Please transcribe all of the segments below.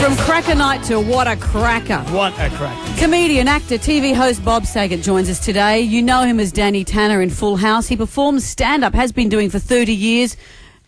From cracker night to what a cracker. What a cracker. Comedian, actor, TV host Bob Saget joins us today. You know him as Danny Tanner in Full House. He performs stand-up, has been doing for 30 years.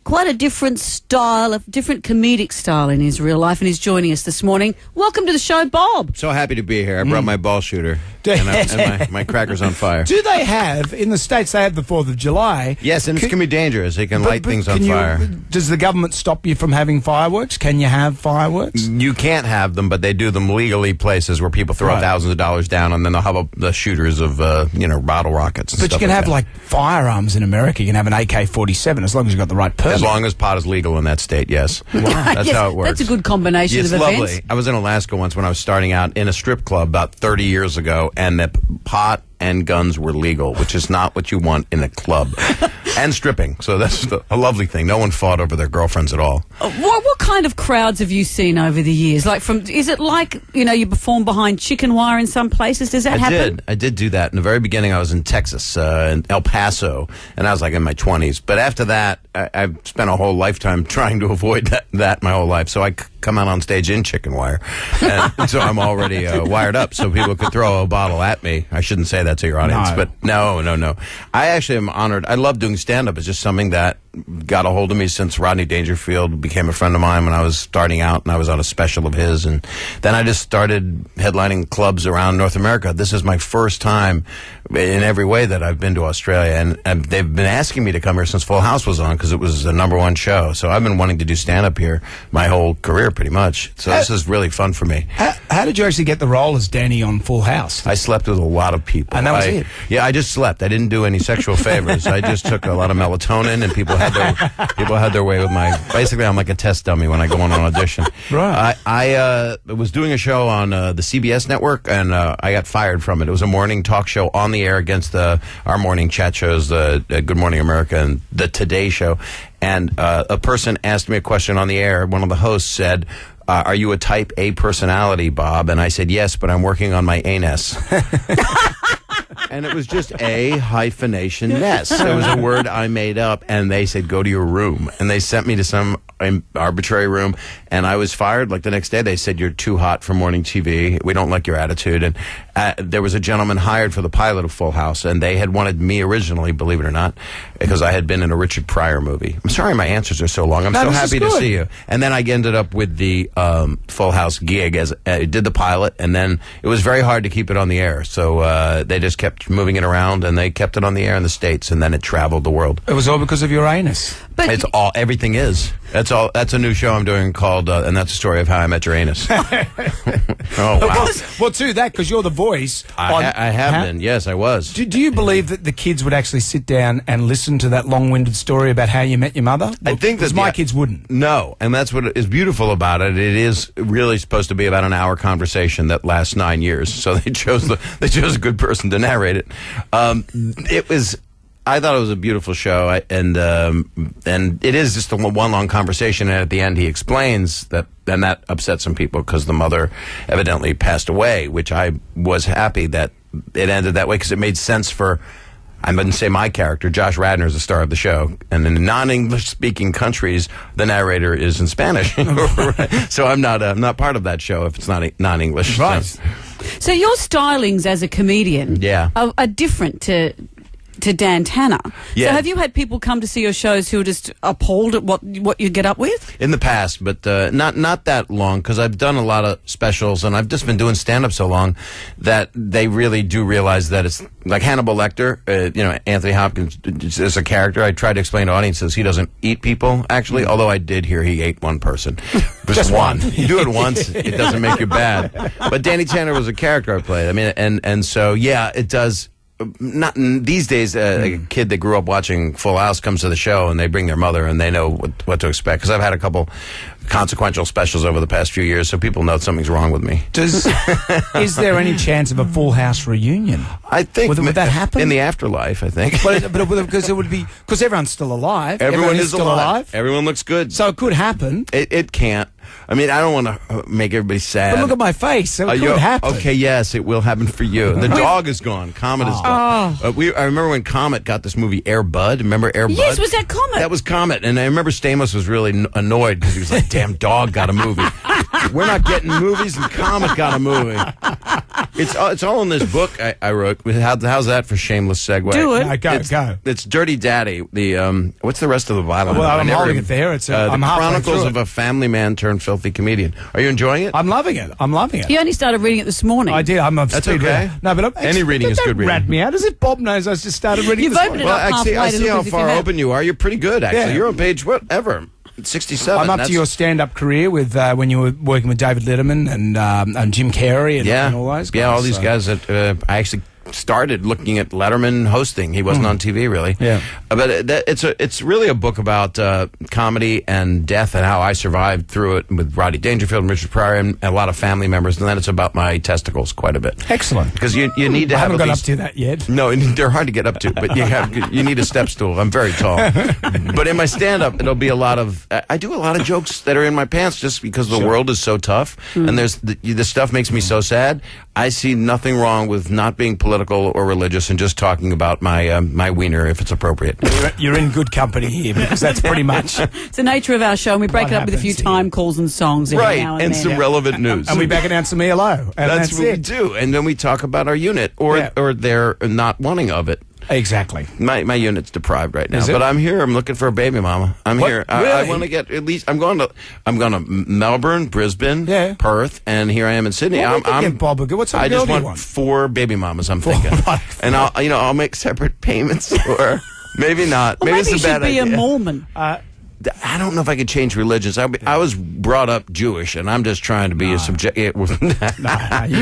Quite a different style, a different comedic style in his real life, and he's joining us this morning. Welcome to the show, Bob. So happy to be here. I brought my ball shooter, and my cracker's on fire. Do they have, in the States, they have the 4th of July? Yes, and it can be dangerous. It can light things on fire. Does the government stop you from having fireworks? Can you have fireworks? You can't have them, but they do them legally places where people throw thousands of dollars down, and then they'll have the shooters of, bottle rockets and But stuff you can have, like firearms in America. You can have an AK-47 as long as you've got the right permit. as long as pot is legal in that state, yes. Wow. That's how it works. That's a good combination It's of events. lovely. I was in Alaska once when I was starting out in a strip club about 30 years ago, and the pot and guns were legal, which is not what you want in a club. And stripping. So that's a lovely thing. No one fought over their girlfriends at all. What kind of crowds have you seen over the years? Is it like, you perform behind chicken wire in some places? Does that happen? I did do that. In the very beginning, I was in Texas, in El Paso, and I was in my 20s. But after that, I've spent a whole lifetime trying to avoid that my whole life. So I come out on stage in chicken wire. And so I'm already wired up so people could throw a bottle at me. I shouldn't say that to your audience, but no. I actually am honored. I love doing stand-up. It's just something that got a hold of me since Rodney Dangerfield became a friend of mine when I was starting out, and I was on a special of his, and then I just started headlining clubs around North America. This is my first time in every way that I've been to Australia, and they've been asking me to come here since Full House was on because it was the #1 show. So I've been wanting to do stand-up here my whole career pretty much. So this is really fun for me. How did you actually get the role as Danny on Full House? I slept with a lot of people. And that was it? Yeah, I just slept. I didn't do any sexual favors. I just took a lot of melatonin, and people had their way with my... Basically, I'm like a test dummy when I go on an audition. Right. I was doing a show on the CBS network, and I got fired from it. It was a morning talk show on the air against our morning chat shows, Good Morning America and the Today Show. And a person asked me a question on the air. One of the hosts said, are you a type A personality, Bob? And I said, yes, but I'm working on my anus. And it was just A-ness. It was a word I made up, and they said, go to your room. And they sent me to some arbitrary room, and I was fired. The next day, they said, you're too hot for morning TV. We don't like your attitude. And there was a gentleman hired for the pilot of Full House, and they had wanted me originally, believe it or not, because I had been in a Richard Pryor movie. I'm sorry my answers are so long. I'm so happy to see you. And then I ended up with the Full House gig as I did the pilot, and then it was very hard to keep it on the air. So they just kept moving it around, and they kept it on the air in the States, and then it traveled the world. It was all because of your anus. But Everything is. That's all. That's a new show I'm doing called, and that's the story of how I met your anus. Oh, wow. Well, too, because you're the voice. I have been. Yes, I was. Do you believe that the kids would actually sit down and listen to that long-winded story about how you met your mother? I think that my kids wouldn't. No, and that's what is beautiful about it. It is really supposed to be about an hour conversation that lasts 9 years. So they chose a good person to narrate it. I thought it was a beautiful show, and it is just one long conversation. And at the end, he explains that, and that upset some people because the mother evidently passed away. Which I was happy that it ended that way because it made sense for. I wouldn't say my character. Josh Radnor is the star of the show, and in non-English speaking countries, the narrator is in Spanish. So I'm not part of that show if it's not non-English. Right. so your stylings as a comedian are different to Dan Tanner. Yeah. So have you had people come to see your shows who are just appalled at what you get up with? In the past, but not that long, because I've done a lot of specials, and I've just been doing stand-up so long that they really do realize that it's like Hannibal Lecter. Anthony Hopkins is a character. I try to explain to audiences he doesn't eat people, actually, although I did hear he ate one person. Just one. You do it once, it doesn't make you bad. But Danny Tanner was a character I played. I mean, and so, yeah, it does. Not these days. A kid that grew up watching Full House comes to the show, and they bring their mother, and they know what to expect. Because I've had a couple consequential specials over the past few years, so people know something's wrong with me. Is there any chance of a Full House reunion? I think would that happen in the afterlife? I think, but because it would be because everyone's still alive. Everyone is still alive. Everyone looks good, so it could happen. It can't. I mean, I don't want to make everybody sad. But look at my face. It could happen. Okay, yes, it will happen for you. The dog is gone. Comet is gone. I remember when Comet got this movie Air Bud. Remember Air Bud? Yes, was that Comet? That was Comet. And I remember Stamos was really annoyed because he was like, damn dog got a movie. We're not getting movies, and Comet got a movie. It's all in this book I wrote. How's that for shameless segue? Do it. No, go. It's Dirty Daddy. What's the rest of the violence? Well, I'm holding it there. It's the I'm halfway Chronicles through of it. a Family Man turned filthy comedian. Are you enjoying it? I'm loving it. He only started reading it this morning. I did. I'm a That's speed okay. reader. No, but Any reading is good reading. Rat me out as if Bob knows I just started reading. You've this opened morning. it up halfway I to see look how as if far you have. open you are. You're pretty good, actually. Yeah. You're on page whatever. 67. I'm up to your stand-up career with when you were working with David Letterman and Jim Carrey and all those guys. Yeah, all these guys that I actually started looking at Letterman hosting. He wasn't on TV really. Yeah. But it's really a book about comedy and death and how I survived through it with Rodney Dangerfield and Richard Pryor and a lot of family members. And then it's about my testicles quite a bit. Excellent. Because you need to I have haven't at got least, up to that yet. No, they're hard to get up to, but you need a step stool. I'm very tall. But in my stand-up, it'll be a lot of... I do a lot of jokes that are in my pants just because the world is so tough. And the stuff makes me so sad. I see nothing wrong with not being political or religious and just talking about my wiener if it's appropriate. You're in good company here because that's pretty much... It's the nature of our show, and we break What it up with a few happens time calls and songs every Right, now and and then. some relevant news. And we back it down to me hello. And That's what we it. do. And then we talk about our unit or their not wanting of it. Exactly. My unit's deprived right now, Is it? but I'm here. I'm looking for a baby mama. I'm What? here. Really? I want to get at least. I'm going to Melbourne, Brisbane, Perth, and here I am in Sydney. Well, we can get Bob a good. What sort I of just girl do want you want? 4 baby mamas. I'm thinking, Right. and I'll make separate payments or maybe not. Well, maybe it's you a should bad be idea. a Mormon. I don't know if I could change religions. I was brought up Jewish, and I'm just trying to be a subject. No, you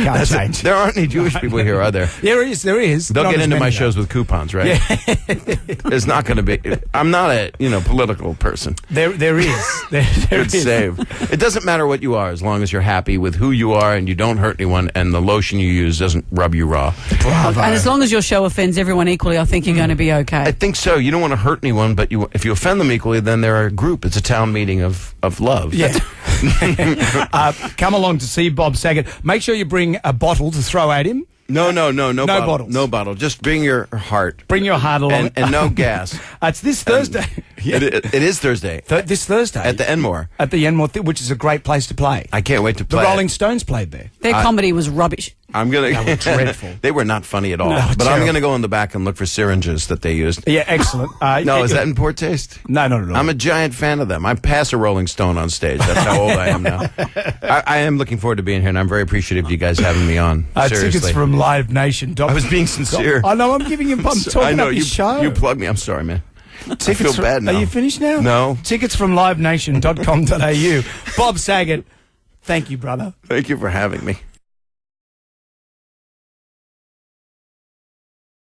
can't change. There aren't any Jewish people here, are there? There is. They'll Not get as into many, my though. shows with coupons, right? Yeah. There's not going to be. I'm not a political person. There is. There Good is. save. It doesn't matter what you are, as long as you're happy with who you are and you don't hurt anyone, and the lotion you use doesn't rub you raw. Bravo. And as long as your show offends everyone equally, I think you're going to be okay. I think so. You don't want to hurt anyone, but if you offend them equally, then they're a group. It's a town meeting of love. Yeah. Come along to see Bob Saget. Make sure you bring a bottle to throw at him. No bottle. bottles. No bottle. Just bring your heart. Bring your heart along. And no gas. It's this Thursday. It is Thursday. This Thursday. At the Enmore. At the Enmore, which is a great place to play. I can't wait to The play. Rolling Stones played there. Their comedy was rubbish. I'm gonna. They were dreadful. They were not funny at all. No, but I'm terrible. gonna go in the back and look for syringes that they used. Yeah, excellent. No, is that in poor taste? No, not at all. I'm a giant fan of them. I pass a Rolling Stone on stage. That's how old I am now. I am looking forward to being here, and I'm very appreciative of you guys having me on. Seriously. Tickets from Live Nation. I was being sincere. I know. I'm giving you. I'm talking I know up your you. show. You plug me. I'm sorry, man. Tickets I feel from- bad now. Are you finished now? No. Tickets from livenation.com.au. Bob Saget. Thank you, brother. Thank you for having me.